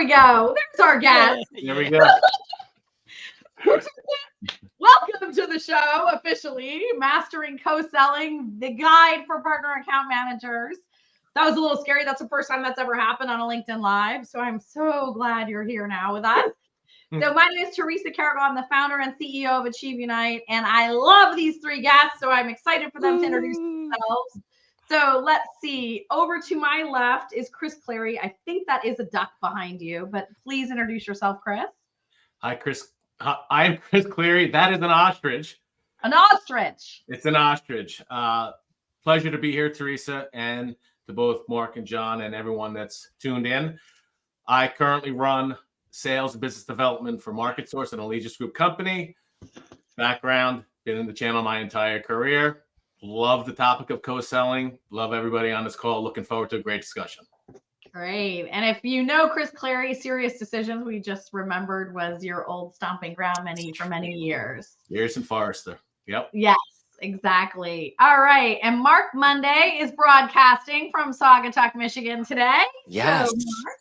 we go. There's our guest. There we go. Welcome to the show, officially, Mastering Co-Selling, the guide for partner account managers. That was a little scary. That's the first time that's ever happened on a LinkedIn Live. So I'm so glad you're here now with us. So my name is Teresa Carrigal. I'm the founder and CEO of Achieve Unite. And I love these three guests. So I'm excited for them to introduce themselves. So let's see. Over to my left is Chris Cleary. I think that is a duck behind you, but please introduce yourself, Chris. Hi, Chris. I'm Chris Cleary. That is an ostrich. An ostrich. It's an ostrich. Pleasure to be here, Teresa, and to both Mark and John and everyone that's tuned in. I currently run sales and business development for Market Source and Allegiance Group company. Background, been in the channel my entire career. Love the topic of co-selling. Love everybody on this call. Looking forward to a great discussion. Great. And if you know Chris Cleary, Serious Decisions, we just remembered was your old stomping ground for many years. Years in Forrester. Yep. Yes, exactly. All right. And Mark Monday is broadcasting from Saugatuck, Michigan today. Yes. So, Mark.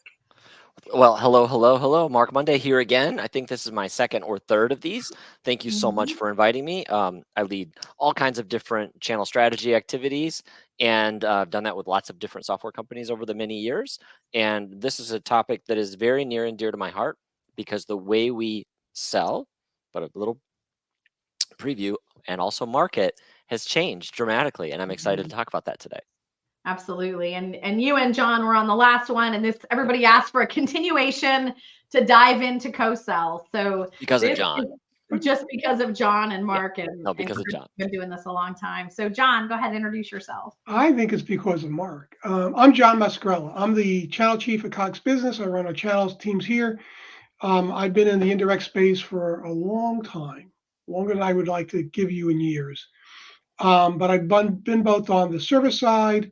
Well, hello. Mark Monday here again. I think this is my second or third of these. Thank you so much for inviting me. I lead all kinds of different channel strategy activities, and I've done that with lots of different software companies over the many years. And this is a topic that is very near and dear to my heart because the way we sell, but a little preview, and also market has changed dramatically. And I'm excited to talk about that today. Absolutely. And you and John were on the last one, and everybody asked for a continuation to dive into co-sell. So because of John. Just because of John and Mark. Yeah. No, because of John. Been doing this a long time. So John, go ahead and introduce yourself. I think it's because of Mark. I'm John Mascarella. I'm the channel chief at Cox Business. I run our channels teams here. I've been in the indirect space for a long time, longer than I would like to give you in years. But I've been both on the service side,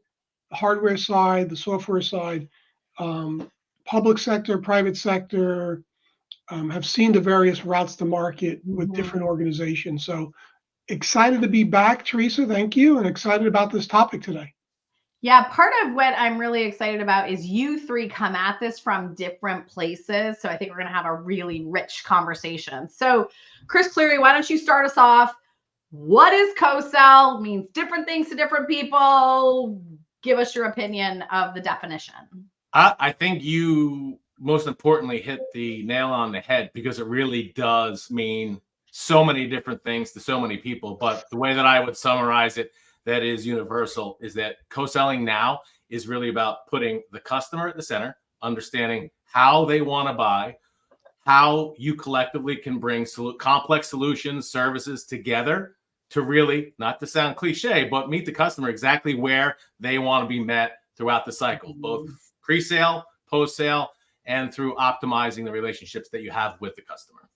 the hardware side, the software side, public sector, private sector, have seen the various routes to market with different organizations. So excited to be back, Teresa. Thank you. And excited about this topic today. Yeah, part of what I'm really excited about is you three come at this from different places. So I think we're going to have a really rich conversation. So Chris Cleary, why don't you start us off? What is co-sell? Means different things to different people. Give us your opinion of the definition. I think you most importantly hit the nail on the head because it really does mean so many different things to so many people. But the way that I would summarize it, that is universal, is that co-selling now is really about putting the customer at the center, understanding how they want to buy, how you collectively can bring complex solutions, services together to really, not to sound cliche, but meet the customer exactly where they want to be met throughout the cycle, both pre-sale, post-sale, and through optimizing the relationships that you have with the customer.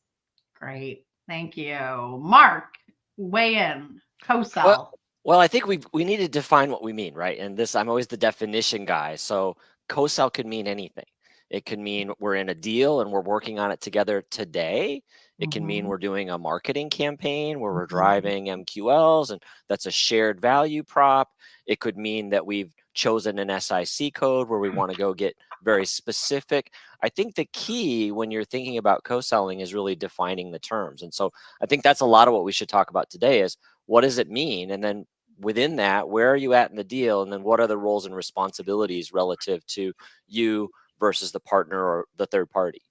Great. Thank you. Mark, weigh in. Co-sell. Well, I think we need to define what we mean, right? And I'm always the definition guy. So co-sell could mean anything. It could mean we're in a deal and we're working on it together today. It can mean we're doing a marketing campaign where we're driving MQLs and that's a shared value prop. It could mean that we've chosen an SIC code where we want to go get very specific. I think the key when you're thinking about co-selling is really defining the terms. And so I think that's a lot of what we should talk about today is what does it mean? And then within that, where are you at in the deal? And then what are the roles and responsibilities relative to you versus the partner or the third party?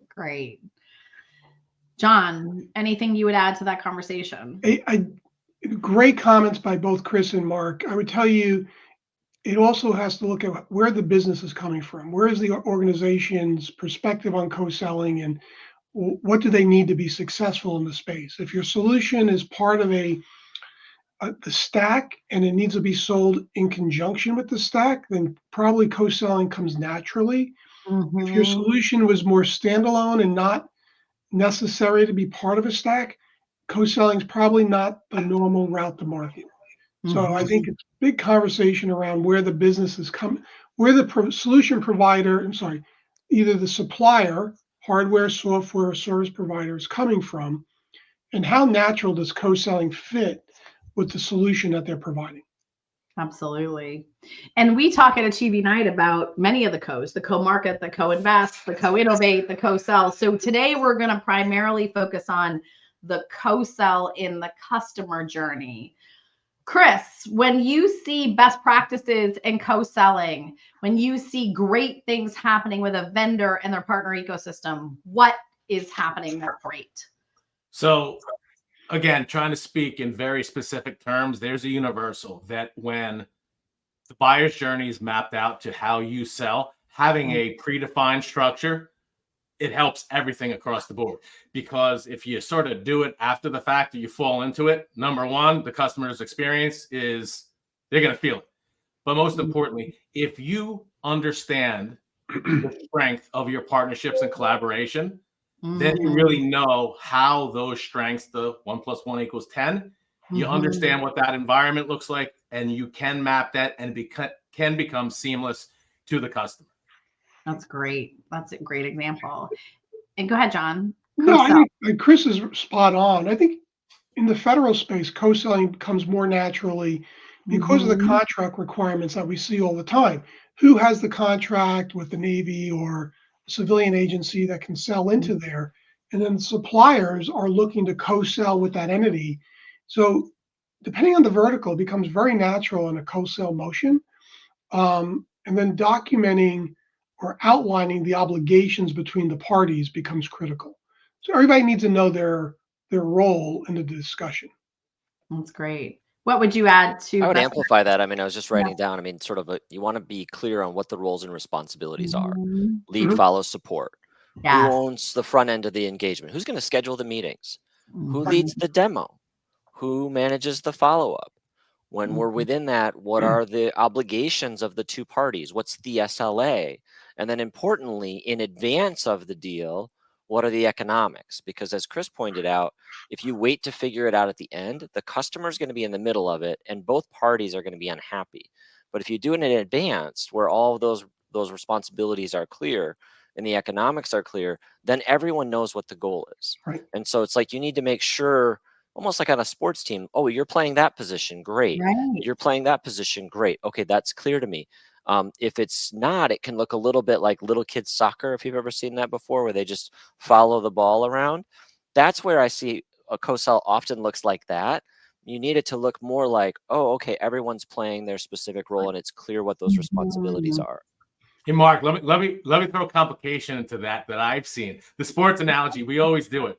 Great. John, anything you would add to that conversation? Great comments by both Chris and Mark. I would tell you, it also has to look at where the business is coming from. Where is the organization's perspective on co-selling and what do they need to be successful in the space? If your solution is part of the stack and it needs to be sold in conjunction with the stack, then probably co-selling comes naturally. If your solution was more standalone and not necessary to be part of a stack, co-selling is probably not the normal route to market. So I think it's a big conversation around where the business is coming, where the solution provider, either the supplier, hardware, software, service provider is coming from, and how natural does co-selling fit with the solution that they're providing. Absolutely. And we talk at Achieve Unite about many of the co's, the co-market, the co-invest, the co-innovate, the co-sell. So today we're going to primarily focus on the co-sell in the customer journey. Chris, when you see best practices in co-selling, when you see great things happening with a vendor and their partner ecosystem, what is happening that's great? So again, trying to speak in very specific terms, there's a universal that when the buyer's journey is mapped out to how you sell, having a predefined structure, it helps everything across the board. Because if you sort of do it after the fact or you fall into it, number one, the customer's experience is they're going to feel it. But most importantly, if you understand the strength of your partnerships and collaboration, then you really know how those strengths, the 1 + 1 = 10, you understand what that environment looks like, and you can map that and can become seamless to the customer. That's great. That's a great example. And go ahead, John. No, I Co-sell. think Chris is spot on. I think in the federal space, co-selling comes more naturally because of the contract requirements that we see all the time. Who has the contract with the Navy or a civilian agency that can sell into there? And then suppliers are looking to co-sell with that entity. So depending on the vertical, it becomes very natural in a co-sell motion. And then documenting or outlining the obligations between the parties becomes critical. So everybody needs to know their role in the discussion. That's great. What would you add to I would best amplify that. I mean, I was just writing down, I mean, sort of you want to be clear on what the roles and responsibilities are. Lead, follow, support. Yes. Who owns the front end of the engagement? Who's going to schedule the meetings? Who leads the demo? Who manages the follow-up? When we're within that, what are the obligations of the two parties? What's the SLA? And then importantly, in advance of the deal, what are the economics? Because as Chris pointed out, if you wait to figure it out at the end, the customer is going to be in the middle of it and both parties are going to be unhappy. But if you do it in advance, where all of those responsibilities are clear and the economics are clear, then everyone knows what the goal is. Right. And so it's like you need to make sure, almost like on a sports team, oh, you're playing that position, great. Right. You're playing that position, great. Okay, that's clear to me. If it's not, it can look a little bit like little kids soccer, if you've ever seen that before, where they just follow the ball around. That's where I see a co-sell often looks like that. You need it to look more like, oh, okay, everyone's playing their specific role and it's clear what those responsibilities are. Hey, Mark, let me throw complication into that I've seen. The sports analogy, we always do it.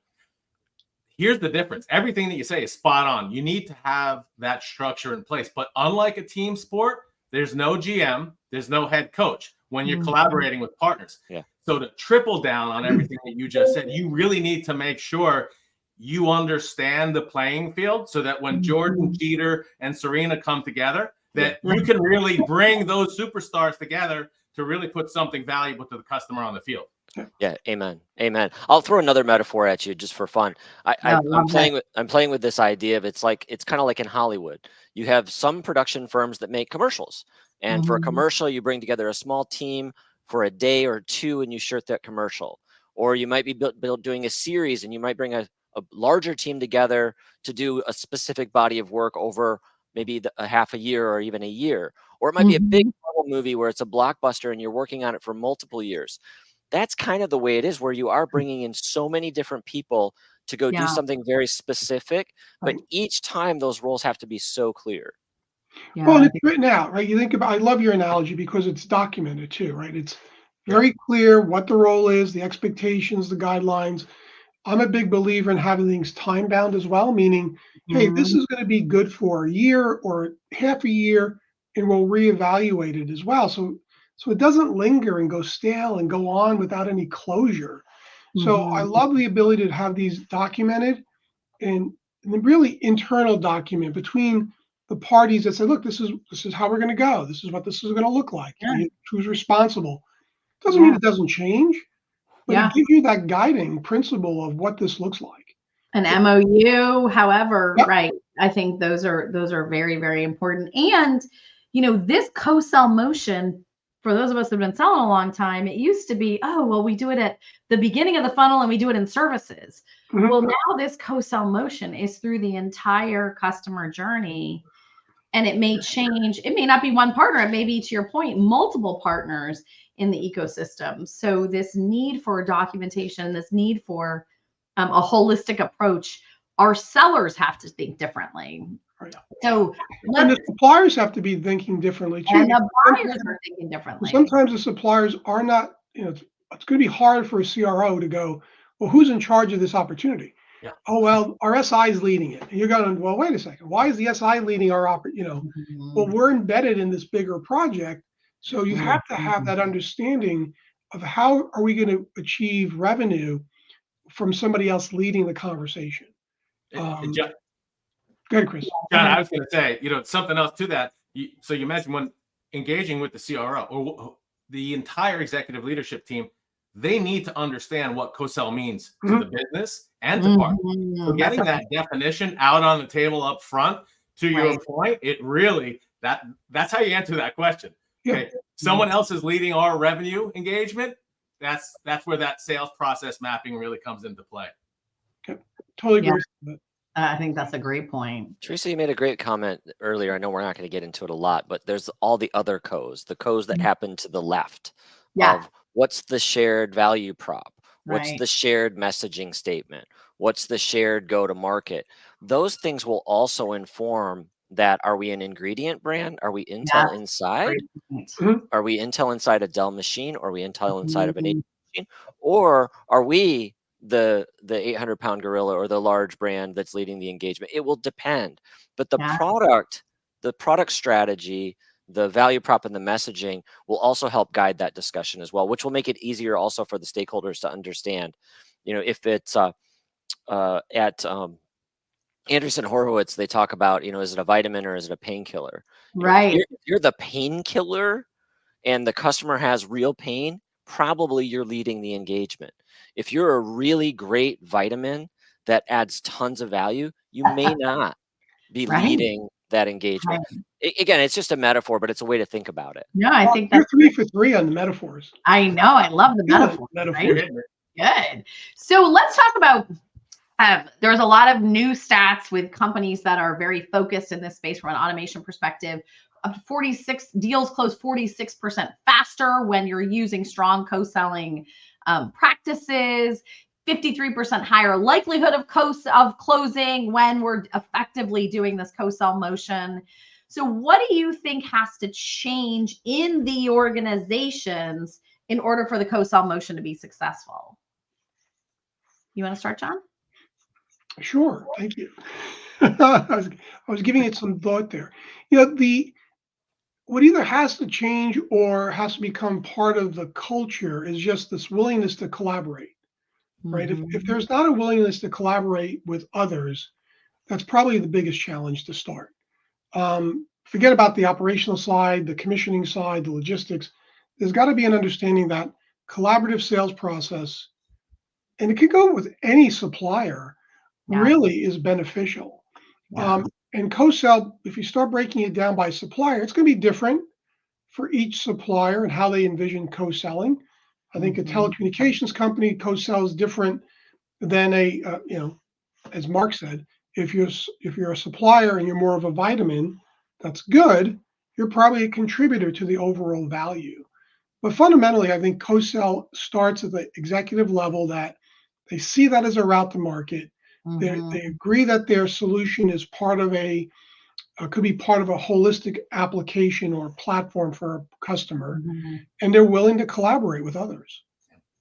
Here's the difference. Everything that you say is spot on. You need to have that structure in place. But unlike a team sport, there's no GM, there's no head coach when you're collaborating with partners. Yeah. So to triple down on everything that you just said, you really need to make sure you understand the playing field so that when Jordan, Jeter, and Serena come together, that you can really bring those superstars together to really put something valuable to the customer on the field. Yeah, amen, amen. I'll throw another metaphor at you just for fun. I'm playing with this idea of it's kind of like in Hollywood. You have some production firms that make commercials, and for a commercial, you bring together a small team for a day or two, and you shoot that commercial. Or you might be doing a series, and you might bring a larger team together to do a specific body of work over maybe a half a year or even a year. Or it might be a big movie where it's a blockbuster, and you're working on it for multiple years. That's kind of the way it is, where you are bringing in so many different people to go do something very specific, but each time those roles have to be so clear. Well, it's written out, right? You think about, I love your analogy because it's documented too, right? It's very clear what the role is, the expectations, the guidelines. I'm a big believer in having things time bound as well, meaning, hey, this is going to be good for a year or half a year, and we'll reevaluate it as well. So it doesn't linger and go stale and go on without any closure. So I love the ability to have these documented and really internal document between the parties that say, look, this is how we're going to go. This is what this is going to look like. Who's responsible? Doesn't mean it doesn't change, but it gives you that guiding principle of what this looks like. An MOU, however, right. I think those are very, very important. And, this co-sell motion, for those of us that have been selling a long time, it used to be, oh, well, we do it at the beginning of the funnel and we do it in services. Well, now this co-sell motion is through the entire customer journey. And it may change. It may not be one partner. It may be, to your point, multiple partners in the ecosystem. So this need for documentation, this need for a holistic approach, our sellers have to think differently. Right. So And the suppliers have to be thinking differently too. and the buyers are thinking differently. Sometimes the suppliers are not, it's going to be hard for a CRO to go, well, who's in charge of this opportunity? Yeah. Oh, well, our SI is leading it. And you're going, well, wait a second. Why is the SI leading our Well, we're embedded in this bigger project. So you have to have that understanding of how are we going to achieve revenue from somebody else leading the conversation. John, Go ahead, Chris. I was going to say, something else to that. So you mentioned when engaging with the CRO or the entire executive leadership team, they need to understand what co-sell means to the business and to partners. So getting that definition out on the table up front, to your point, it really, that's how you answer that question. Okay. Someone else is leading our revenue engagement. That's where that sales process mapping really comes into play. Okay. Totally agree with that. I think that's a great point. Teresa, you made a great comment earlier. I know we're not going to get into it a lot, but there's all the other co's, the co's that happen to the left of what's the shared value prop, what's the shared messaging statement, what's the shared go-to-market. Those things will also inform that. Are we an ingredient brand? Are we Intel inside? Are we Intel inside a Dell machine? Or are we Intel inside of an HP machine? Or are we the 800-pound gorilla or the large brand that's leading the engagement? It will depend. But the product strategy, the value prop, and the messaging will also help guide that discussion as well, which will make it easier also for the stakeholders to understand. If it's at Anderson Horowitz, they talk about, is it a vitamin or is it a painkiller? Right. If you're the painkiller and the customer has real pain, probably you're leading the engagement. If you're a really great vitamin that adds tons of value, you may not be leading that engagement. Again, it's just a metaphor, but it's a way to think think about it. No, I think you're 3 for 3 on the metaphors. I know. I love the metaphor. Right? Good. So let's talk about, there's a lot of new stats with companies that are very focused in this space from an automation perspective. Up to 46 deals close 46% faster when you're using strong co-selling practices. 53% higher likelihood of closing when we're effectively doing this co-sell motion. So what do you think has to change in the organizations in order for the co-sell motion to be successful? You want to start, John? Sure. Thank you. I was giving it some thought there. What either has to change or has to become part of the culture is just this willingness to collaborate. Right. If there's not a willingness to collaborate with others, that's probably the biggest challenge to start. Forget about the operational side, the commissioning side, the logistics. There's got to be an understanding that collaborative sales process, and it could go with any supplier, really is beneficial. And co-sell, if you start breaking it down by supplier, it's going to be different for each supplier and how they envision co-selling. I think a telecommunications company co-sells different than as Mark said, if you're a supplier and you're more of a vitamin, that's good. You're probably a contributor to the overall value. But fundamentally, I think co-sell starts at the executive level, that they see that as a route to market. They agree that their solution is part of could be part of a holistic application or platform for a customer, and they're willing to collaborate with others.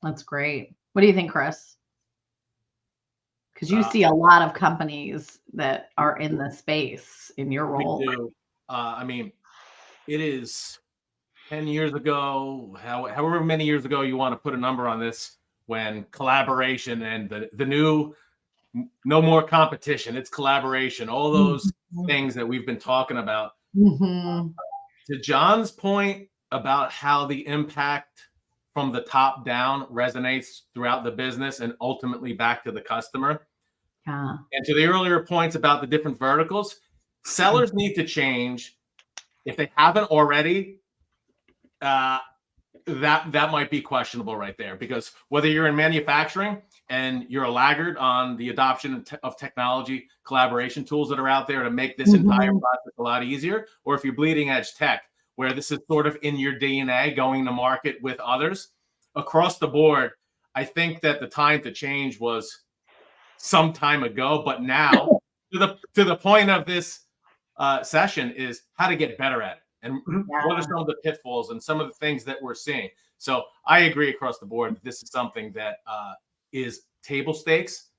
That's great. What do you think, Chris? Because you see a lot of companies that are in the space in your role. We do. I mean, it is 10 years ago, however many years ago you want to put a number on this, when collaboration and the new, no more competition, it's collaboration, all those things that we've been talking about. To John's point about how the impact from the top down resonates throughout the business and ultimately back to the customer. And to the earlier points about the different verticals, sellers need to change, if they haven't already, that might be questionable right there, because whether you're in manufacturing and you're a laggard on the adoption of technology collaboration tools that are out there to make this entire process a lot easier, or if you're bleeding edge tech where this is sort of in your DNA going to market with others across the board, I think that the time to change was some time ago. But now to the point of this session is how to get better at it. And what are some of the pitfalls and some of the things that we're seeing? So I agree across the board. This is something that is table stakes,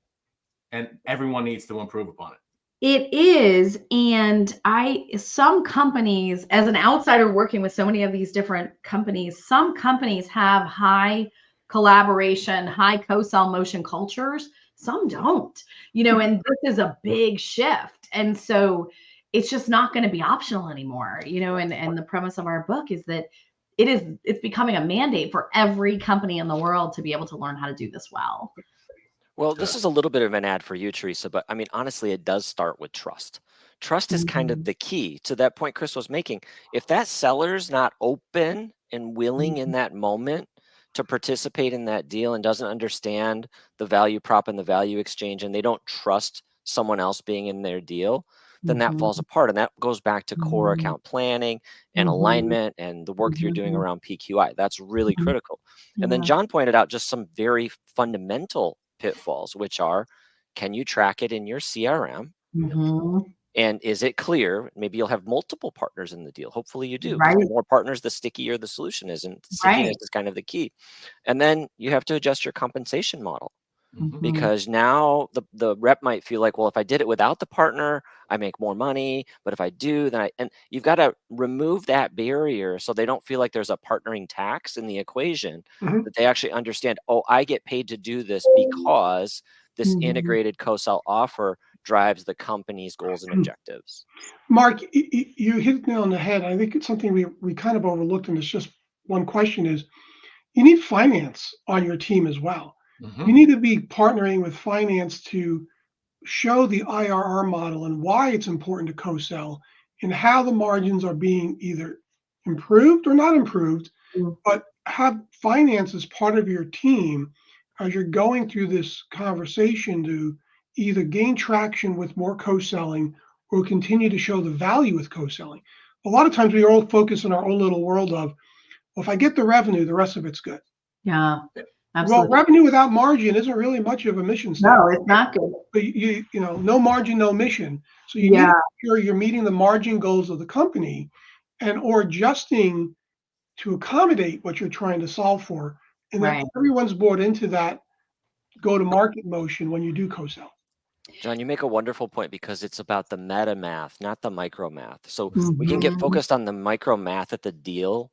and everyone needs to improve upon it. It is. And some companies, as an outsider working with so many of these different companies, some companies have high collaboration, high co-sell motion cultures. Some don't, and this is a big shift. And so it's just not going to be optional anymore, and the premise of our book is that it's becoming a mandate for every company in the world to be able to learn how to do this well. Well, this is a little bit of an ad for you, Teresa, but I mean, honestly, it does start with trust. Trust is kind of the key to that point Chris was making. If that seller's not open and willing in that moment to participate in that deal and doesn't understand the value prop and the value exchange, and they don't trust someone else being in their deal, then that falls apart. And that goes back to core account planning and alignment and the work that you're doing around PQI. That's really critical. And then John pointed out just some very fundamental pitfalls, which are, can you track it in your CRM? And is it clear? Maybe you'll have multiple partners in the deal. Hopefully you do. Right. The more partners, the stickier the solution is. And stickiness is kind of the key. And then you have to adjust your compensation model. Because now the rep might feel like, well, if I did it without the partner, I make more money. But if I do, then and you've got to remove that barrier so they don't feel like there's a partnering tax in the equation, that they actually understand, oh, I get paid to do this because this integrated co-sell offer drives the company's goals and objectives. Mark, you hit the nail on the head. I think it's something we kind of overlooked, and it's just one question is, you need finance on your team as well. You need to be partnering with finance to show the IRR model and why it's important to co-sell and how the margins are being either improved or not improved, but have finance as part of your team as you're going through this conversation to either gain traction with more co-selling or continue to show the value with co-selling. A lot of times we all focus on our own little world of, well, if I get the revenue, the rest of it's good. Yeah. Absolutely. Well, revenue without margin isn't really much of a mission statement. No, it's not good. But you know, no margin, no mission. So you need to make sure you're meeting the margin goals of the company and or adjusting to accommodate what you're trying to solve for. And that everyone's bought into that go-to-market motion when you do co-sell. John, you make a wonderful point because it's about the meta math, not the micro math. So we can get focused on the micro math at the deal.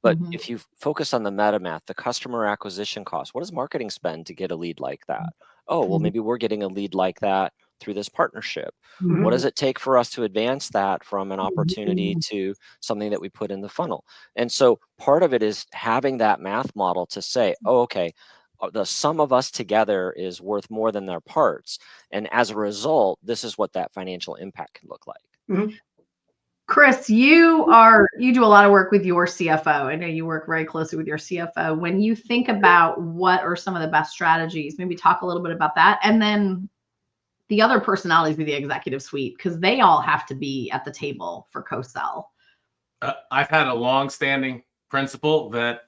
But if you focus on the meta math, the customer acquisition cost, what does marketing spend to get a lead like that? Oh, well, maybe we're getting a lead like that through this partnership. What does it take for us to advance that from an opportunity to something that we put in the funnel? And so part of it is having that math model to say, oh, okay, the sum of us together is worth more than their parts. And as a result, this is what that financial impact can look like. Chris, you do a lot of work with your CFO. I know you work very closely with your CFO. When you think about what are some of the best strategies, maybe talk a little bit about that. And then the other personalities of the executive suite, because they all have to be at the table for co-sell. I've had a long-standing principle that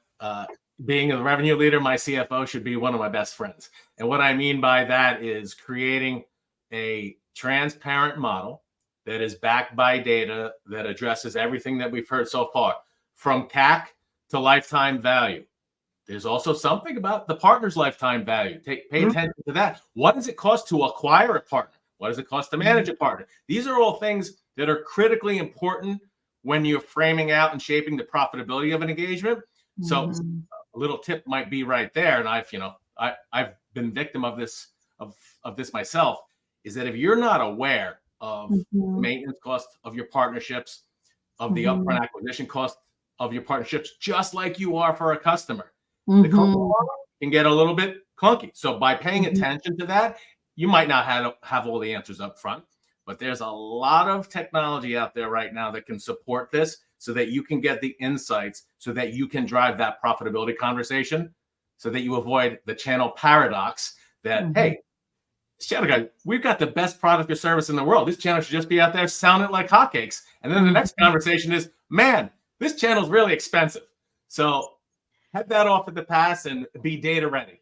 being a revenue leader, my CFO should be one of my best friends. And what I mean by that is creating a transparent model that is backed by data that addresses everything that we've heard so far, from CAC to lifetime value. There's also something about the partner's lifetime value. Pay attention to that. What does it cost to acquire a partner? What does it cost to manage a partner? These are all things that are critically important when you're framing out and shaping the profitability of an engagement. So a little tip might be right there, and I've been victim of this myself, is that if you're not aware of maintenance cost of your partnerships, of the upfront acquisition cost of your partnerships, just like you are for a customer, the customer can get a little bit clunky. So by paying attention to that, you might not have all the answers up front, but there's a lot of technology out there right now that can support this. so that you can get the insights, so that you can drive that profitability conversation, so that you avoid the channel paradox that, hey, this channel guy, we've got the best product or service in the world. This channel should just be out there sounding like hotcakes. And then the next conversation is, man, this channel's really expensive. So head that off at the pass and be data ready.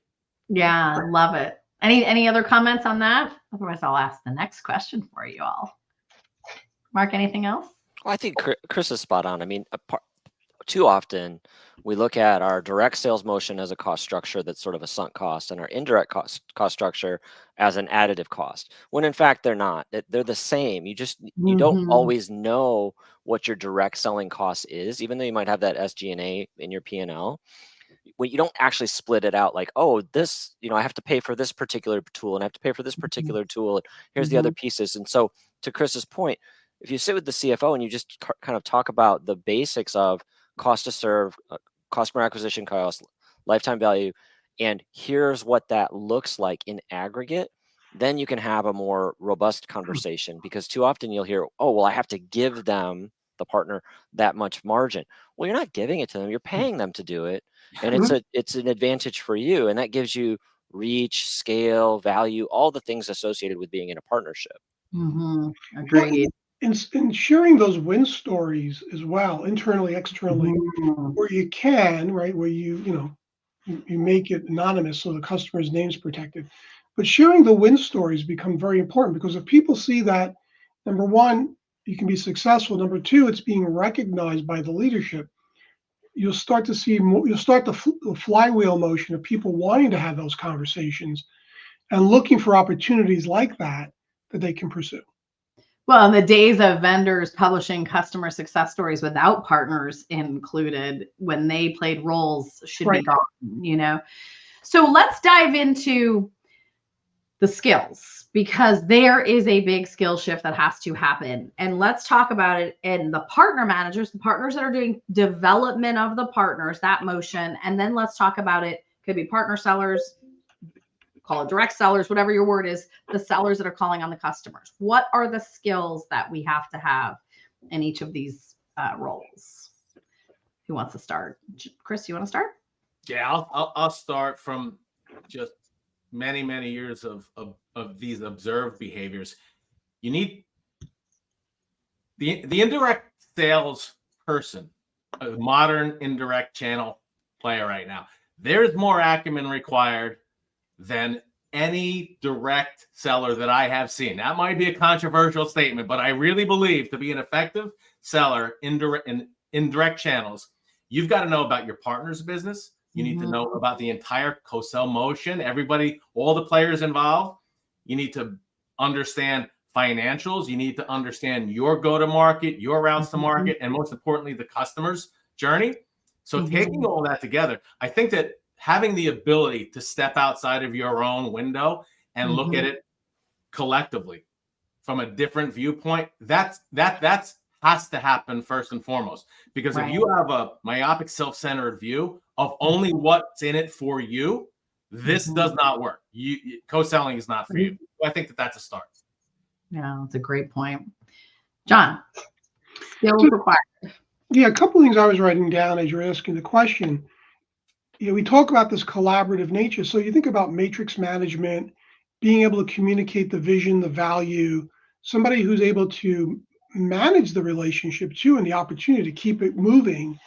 Yeah, love it. Any other comments on that? Otherwise, I'll ask the next question for you all. Mark, anything else? Well, I think Chris is spot on. I mean, too often we look at our direct sales motion as a cost structure that's sort of a sunk cost, and our indirect cost structure as an additive cost, when in fact they're not. They're the same. You don't always know what your direct selling cost is, even though you might have that SG&A in your P&L. When you don't actually split it out, like, oh, this, I have to pay for this particular tool, and I have to pay for this particular tool, and here's the other pieces. And so, to Chris's point, if you sit with the CFO and you just kind of talk about the basics of cost to serve, customer acquisition cost, lifetime value, and here's what that looks like in aggregate, then you can have a more robust conversation, because too often you'll hear, oh, well, I have to give them, the partner, that much margin. Well, you're not giving it to them, you're paying them to do it. And it's an advantage for you, and that gives you reach, scale, value, all the things associated with being in a partnership. Agreed. And sharing those win stories as well, internally, externally, where you can, right, where you make it anonymous so the customer's name's protected. But sharing the win stories become very important, because if people see that, number one, you can be successful. Number two, it's being recognized by the leadership. You'll start to see more, you'll start the flywheel motion of people wanting to have those conversations and looking for opportunities like that they can pursue. Well, in the days of vendors publishing customer success stories without partners included, when they played roles, should be gone, So let's dive into the skills, because there is a big skill shift that has to happen. And let's talk about it in the partner managers, the partners that are doing development of the partners, that motion. And then let's talk about it. Could be partner sellers, call it direct sellers, whatever your word is, the sellers that are calling on the customers. What are the skills that we have to have in each of these roles? Who wants to start? Chris, you want to start? Yeah, I'll start from just many years of these observed behaviors. You need the indirect sales person, a modern indirect channel player right now. There's more acumen required than any direct seller that I have seen. That might be a controversial statement, but I really believe to be an effective seller in direct channels, you've got to know about your partner's business. You need to know about the entire co-sell motion, everybody, all the players involved. You need to understand financials. You need to understand your go-to-market, your routes to market, and most importantly, the customer's journey. So taking all that together, I think that having the ability to step outside of your own window and look at it collectively from a different viewpoint, that has to happen first and foremost. Because if you have a myopic, self-centered view of only what's in it for you, this does not work. Co-selling is not for you. I think that's a start. Yeah, that's a great point. John, skills required. Yeah, a couple of things I was writing down as you're asking the question. We talk about this collaborative nature. So you think about matrix management, being able to communicate the vision, the value, somebody who's able to manage the relationship too, and the opportunity to keep it moving.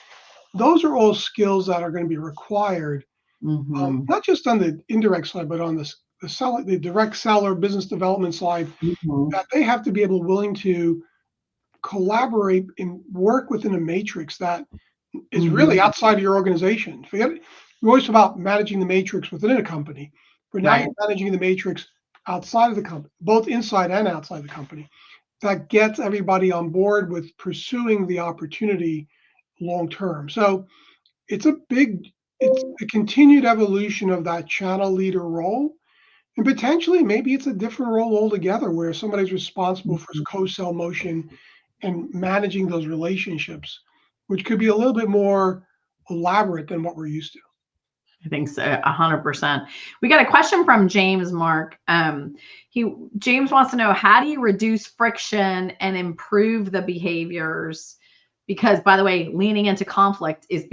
Those are all skills that are going to be required, not just on the indirect side, but on the direct seller business development side, that they have to be willing to collaborate and work within a matrix that is really outside of your organization. Forget it. We always talk about managing the matrix within a company, but now you're managing the matrix outside of the company, both inside and outside the company. That gets everybody on board with pursuing the opportunity long term. So it's a continued evolution of that channel leader role. And potentially maybe it's a different role altogether, where somebody's responsible for co-sell motion and managing those relationships, which could be a little bit more elaborate than what we're used to. I think so, 100%. We got a question from James, Mark. James wants to know, how do you reduce friction and improve the behaviors because, by the way, leaning into conflict is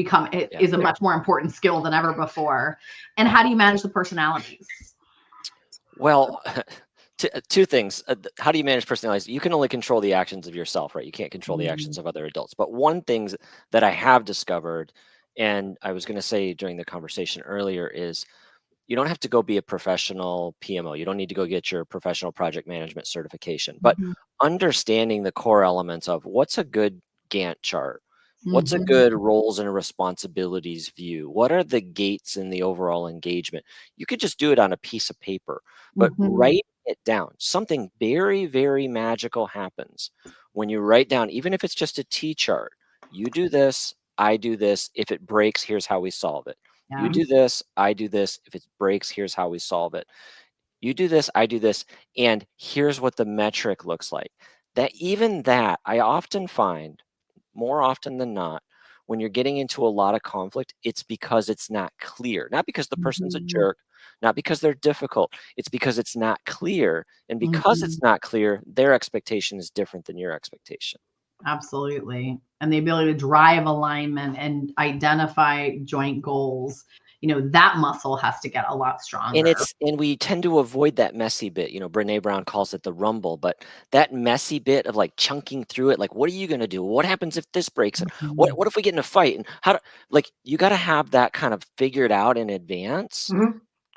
a much more important skill than ever before. And how do you manage the personalities? Well, two things. How do you manage personalities? You can only control the actions of yourself, right? You can't control the actions of other adults. But one thing that I have discovered, and I was going to say during the conversation earlier, is you don't have to go be a professional PMO. You don't need to go get your professional project management certification. But understanding the core elements of what's a good Gantt chart, what's a good roles and responsibilities view, what are the gates in the overall engagement. You could just do it on a piece of paper, but writing it down. Something very, very magical happens when you write down, even if it's just a T chart. You do this, I do this. If it breaks, here's how we solve it. You do this, I do this. If it breaks, here's how we solve it. You do this, I do this, and here's what the metric looks like. That I often find, more often than not, when you're getting into a lot of conflict, it's because it's not clear. Not because the person's a jerk, not because they're difficult. It's because it's not clear. And because it's not clear, their expectation is different than your expectation. Absolutely. And the ability to drive alignment and identify joint goals, that muscle has to get a lot stronger. And we tend to avoid that messy bit. Brene Brown calls it the rumble, but that messy bit of like chunking through it, like, what are you going to do? What happens if this breaks? And what if we get in a fight? And you got to have that kind of figured out in advance.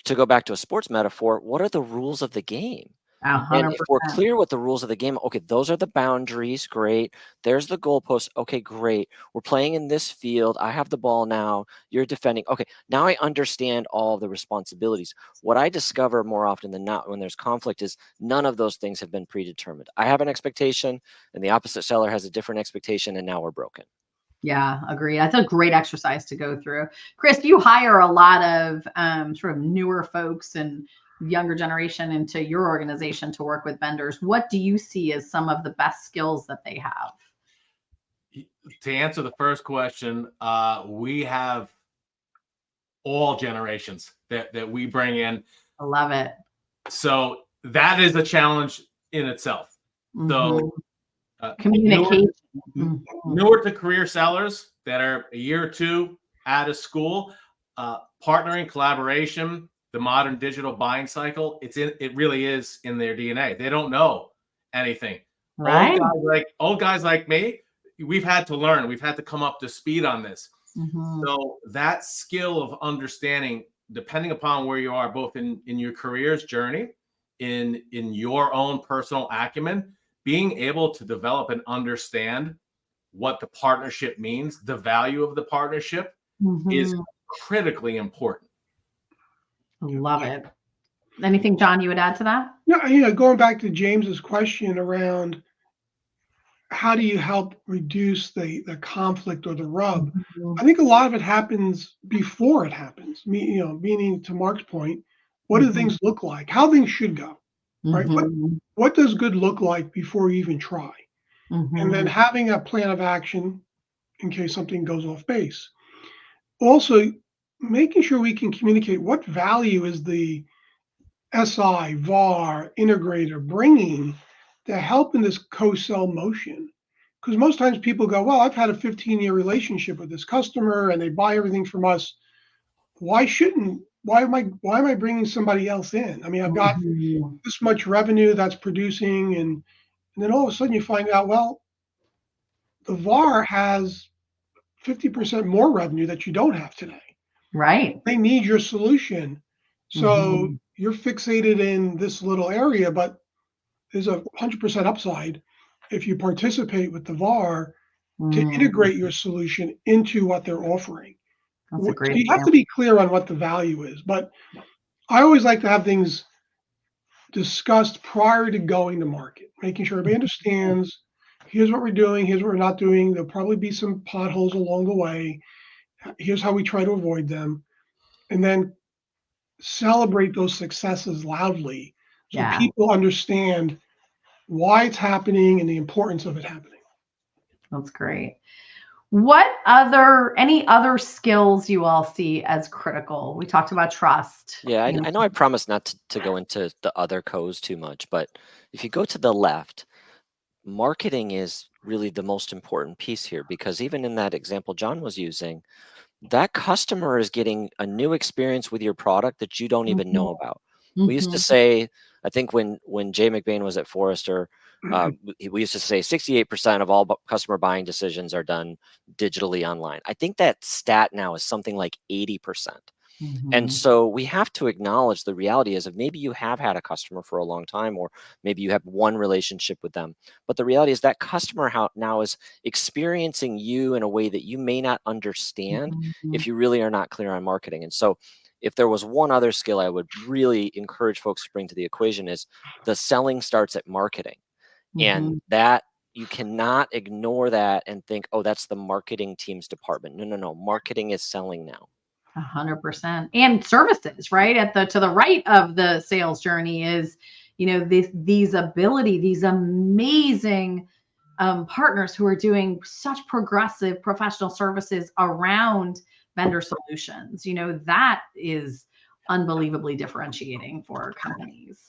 To go back to a sports metaphor, what are the rules of the game? 100%. And if we're clear with the rules of the game, okay, those are the boundaries. Great. There's the goalpost. Okay, great. We're playing in this field. I have the ball now. You're defending. Okay, now I understand all of the responsibilities. What I discover more often than not when there's conflict is none of those things have been predetermined. I have an expectation, and the opposite seller has a different expectation, and now we're broken. Yeah, agree. That's a great exercise to go through. Chris, you hire a lot of sort of newer folks and younger generation into your organization to work with vendors. What do you see as some of the best skills that they have? To answer the first question, we have all generations that we bring in. I love it. So that is a challenge in itself. So communication. Newer to career sellers that are a year or two out of school, partnering, collaboration, the modern digital buying cycle, it really is in their DNA. They don't know anything. Right. Old guys like me, we've had to learn. We've had to come up to speed on this. So that skill of understanding, depending upon where you are, both in your career's journey, in your own personal acumen, being able to develop and understand what the partnership means, the value of the partnership is critically important. Love it. Anything, John, you would add to that? No, going back to James's question around how do you help reduce the conflict or the rub? I think a lot of it happens before it happens. Meaning to Mark's point, what do things look like? How things should go, right? What does good look like before you even try? And then having a plan of action in case something goes off base. Also, making sure we can communicate what value is the SI, VAR, integrator bringing to help in this co-sell motion. Because most times people go, well, I've had a 15-year relationship with this customer and they buy everything from us. Why am I bringing somebody else in? I mean, I've got this much revenue that's producing, and then all of a sudden you find out, well, the VAR has 50% more revenue that you don't have today. Right. They need your solution. So you're fixated in this little area, but there's a 100% upside if you participate with the VAR to integrate your solution into what they're offering. That's a great You have to be clear on what the value is, but I always like to have things discussed prior to going to market, making sure everybody understands, here's what we're doing, here's what we're not doing. There'll probably be some potholes along the way. Here's how we try to avoid them. And then celebrate those successes loudly so people understand why it's happening and the importance of it happening. That's great. Any other skills you all see as critical? We talked about trust. Yeah, I know I promised not to go into the other codes too much, but if you go to the left, marketing is really the most important piece here, because even in that example John was using, that customer is getting a new experience with your product that you don't even know about. We used to say, I think when Jay McBain was at Forrester, we used to say 68% of all customer buying decisions are done digitally online. I think that stat now is something like 80%. And so we have to acknowledge the reality is, if maybe you have had a customer for a long time, or maybe you have one relationship with them, but the reality is that customer now is experiencing you in a way that you may not understand if you really are not clear on marketing. And so if there was one other skill I would really encourage folks to bring to the equation, is the selling starts at marketing. And that, you cannot ignore that and think, oh, that's the marketing team's department. No. Marketing is selling now. 100%. And services, right? To the right of the sales journey is, these amazing partners who are doing such progressive professional services around vendor solutions. That is unbelievably differentiating for companies.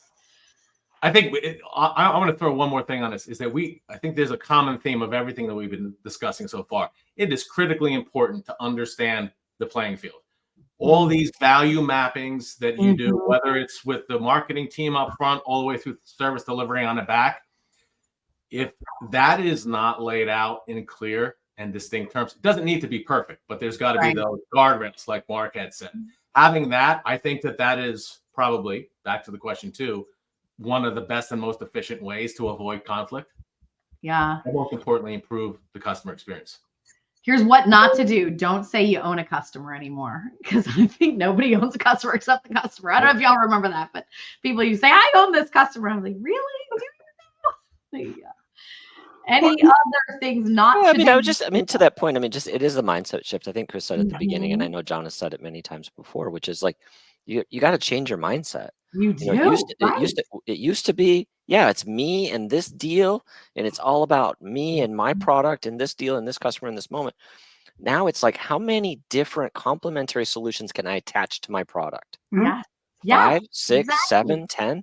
I think I want to throw one more thing on this, is that I think there's a common theme of everything that we've been discussing so far. It is critically important to understand the playing field. All these value mappings that you do, whether it's with the marketing team up front, all the way through service delivery on the back, if that is not laid out in clear and distinct terms, it doesn't need to be perfect, but there's got to be those guardrails, like Mark had said. Having that, I think that is probably, back to the question too, one of the best and most efficient ways to avoid conflict. Yeah. And most importantly, improve the customer experience. Here's what not to do. Don't say you own a customer anymore, because I think nobody owns a customer except the customer. I don't know if y'all remember that, but people, you say, I own this customer. I'm like, really? Yeah. Any other things not to do? To that point, it is a mindset shift. I think Chris said at the beginning, and I know John has said it many times before, which is like, you got to change your mindset. You do. It used to be, yeah, it's me and this deal, and it's all about me and my product and this deal and this customer in this moment. Now it's like, how many different complementary solutions can I attach to my product? Yeah. 5, 6, 7, 10.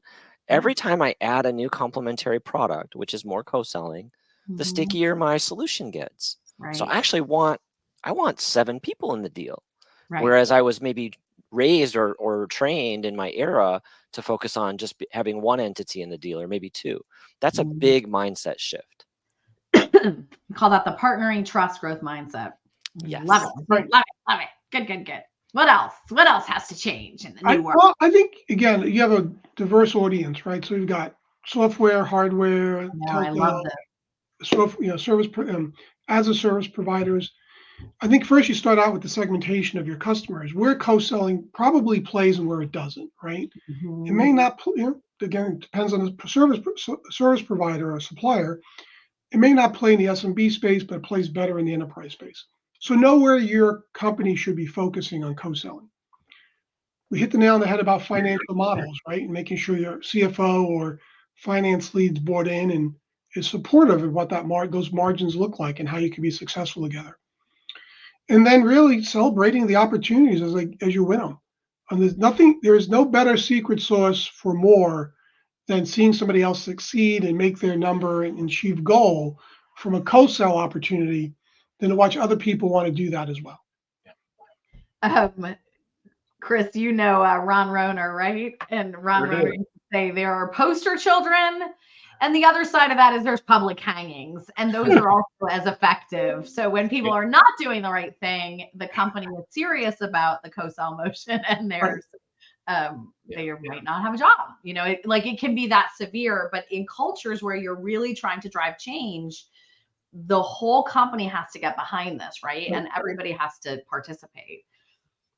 Every time I add a new complementary product, which is more co-selling, the stickier my solution gets. So I actually want 7 people in the deal. Whereas I was maybe raised or trained in my era to focus on just having one entity in the deal, or maybe 2. That's a big mindset shift. We call that the partnering trust growth mindset. Yes. Love it. Love it. Good. What else? What else has to change in the new world? Well, I think, again, you have a diverse audience, right? So you've got software, hardware, I love this. service as a service providers. I think first you start out with the segmentation of your customers, where co-selling probably plays and where it doesn't, right? It may not, again, it depends on the service provider or supplier. It may not play in the SMB space, but it plays better in the enterprise space. So know where your company should be focusing on co-selling. We hit the nail on the head about financial models, right? And making sure your CFO or finance lead's bought in and is supportive of what those margins look like and how you can be successful together. And then really celebrating the opportunities as you win them. And there is no better secret sauce for more than seeing somebody else succeed and make their number and achieve goal from a co-sell opportunity than to watch other people want to do that as well. Chris, Ron Rohner, right? And Ron Rohner used to say there are poster children, and the other side of that is there's public hangings, and those are also as effective. So when people are not doing the right thing, the company is serious about the co-sell motion, and they might not have a job. It can be that severe, but in cultures where you're really trying to drive change, the whole company has to get behind this, right? And everybody has to participate.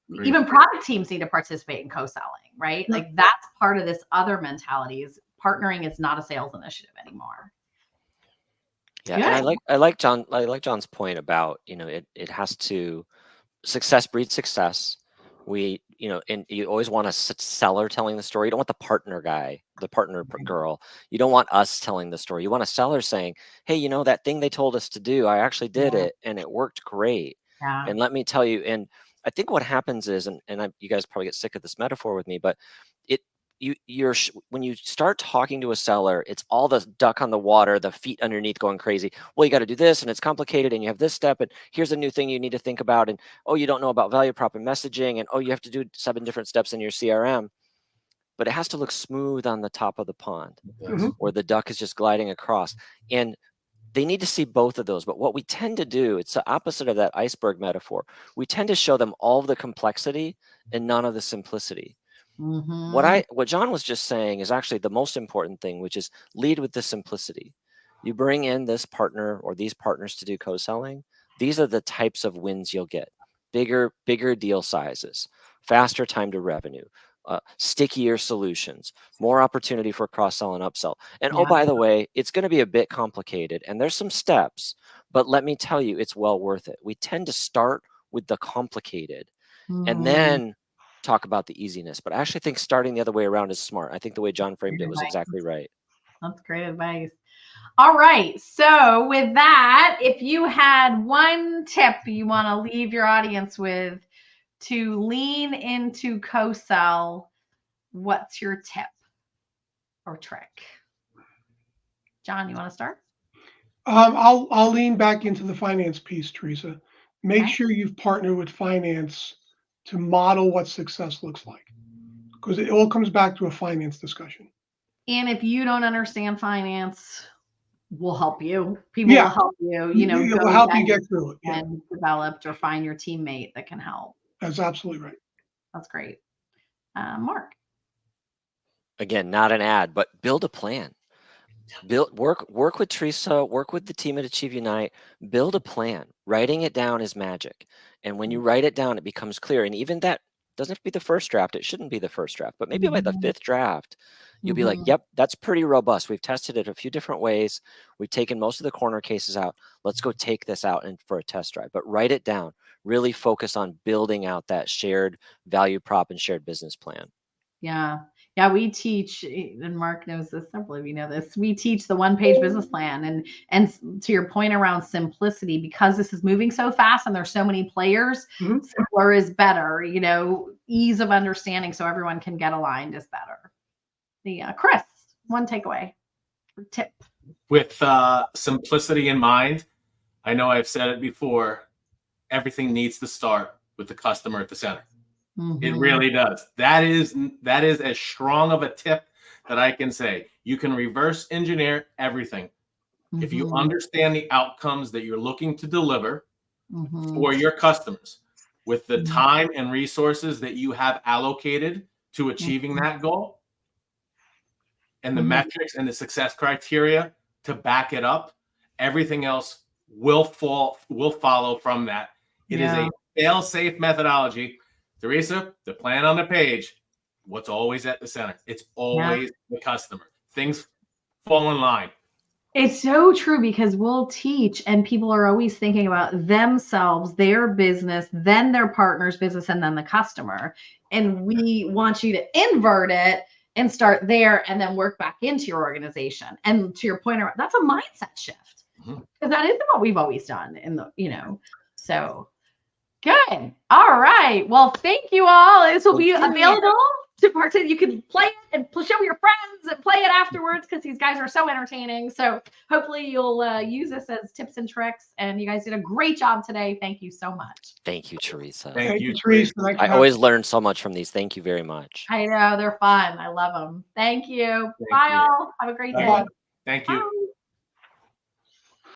Great. Even product teams need to participate in co-selling, right? Yeah. Like that's part of this other mentality is partnering is not a sales initiative anymore. Yeah, yeah. And I like John's point about, it has to, success breeds success. And you always want a seller telling the story. You don't want the partner guy, the partner girl. You don't want us telling the story. You want a seller saying, hey, that thing they told us to do, I actually did it and it worked great. Yeah. And let me tell you, and I think what happens is, and you guys probably get sick of this metaphor with me, but when you start talking to a seller, it's all the duck on the water, the feet underneath going crazy. Well, you got to do this and it's complicated and you have this step and here's a new thing you need to think about. And oh, you don't know about value prop and messaging. And oh, you have to do 7 different steps in your CRM. But it has to look smooth on the top of the pond or the duck is just gliding across. And they need to see both of those. But what we tend to do, it's the opposite of that iceberg metaphor. We tend to show them all of the complexity and none of the simplicity. What John was just saying is actually the most important thing, which is lead with the simplicity. You bring in this partner or these partners to do co-selling. These are the types of wins you'll get. Bigger deal sizes, faster time to revenue, stickier solutions, more opportunity for cross-sell and upsell. And oh, by the way, it's going to be a bit complicated and there's some steps, but let me tell you, it's well worth it. We tend to start with the complicated and then talk about the easiness, but I actually think starting the other way around is smart. I think the way John framed it was exactly right. That's great advice. All right. So with that, if you had one tip you want to leave your audience with to lean into co-sell, what's your tip or trick? John, you want to start? I'll lean back into the finance piece, Teresa. Make Okay. sure you've partnered with finance to model what success looks like, because it all comes back to a finance discussion. And if you don't understand finance, we'll help you. People will help you, It will help you get through it. Yeah, and developed or find your teammate that can help. that's absolutely right. That's great. Mark. Again, not an ad, but build a plan. Work with Teresa, work with the team at Achieve Unite, build a plan. Writing it down is magic. And when you write it down, it becomes clear. And even that doesn't have to be the first draft. It shouldn't be the first draft, but maybe by the 5th draft, you'll be like, yep, that's pretty robust. We've tested it a few different ways. We've taken most of the corner cases out. Let's go take this out and for a test drive, but write it down. Really focus on building out that shared value prop and shared business plan. Yeah. Yeah, we teach, and Mark knows this, several of you know this, we teach the one-page business plan. And to your point around simplicity, because this is moving so fast and there's so many players, simpler is better, ease of understanding so everyone can get aligned is better. Chris, one takeaway or tip. With simplicity in mind, I know I've said it before, everything needs to start with the customer at the center. It really does. That is as strong of a tip that I can say. You can reverse engineer everything. If you understand the outcomes that you're looking to deliver for your customers with the time and resources that you have allocated to achieving that goal and the metrics and the success criteria to back it up, everything else will follow from that. It is a fail-safe methodology. Teresa, the plan on the page, what's always at the center? It's always the customer. Things fall in line. It's so true because we'll teach and people are always thinking about themselves, their business, then their partner's business, and then the customer. And we want you to invert it and start there and then work back into your organization. And to your point, that's a mindset shift because that isn't what we've always done so. Good. All right. Well, thank you all. This will be available to participate. You can play it and show your friends and play it afterwards because these guys are so entertaining. So hopefully you'll use this as tips and tricks. And you guys did a great job today. Thank you so much. Thank you, Teresa. Thank you, Teresa. I always learn so much from these. Thank you very much. I know. They're fun. I love them. Thank you. Bye, all. Have a great day. Thank you.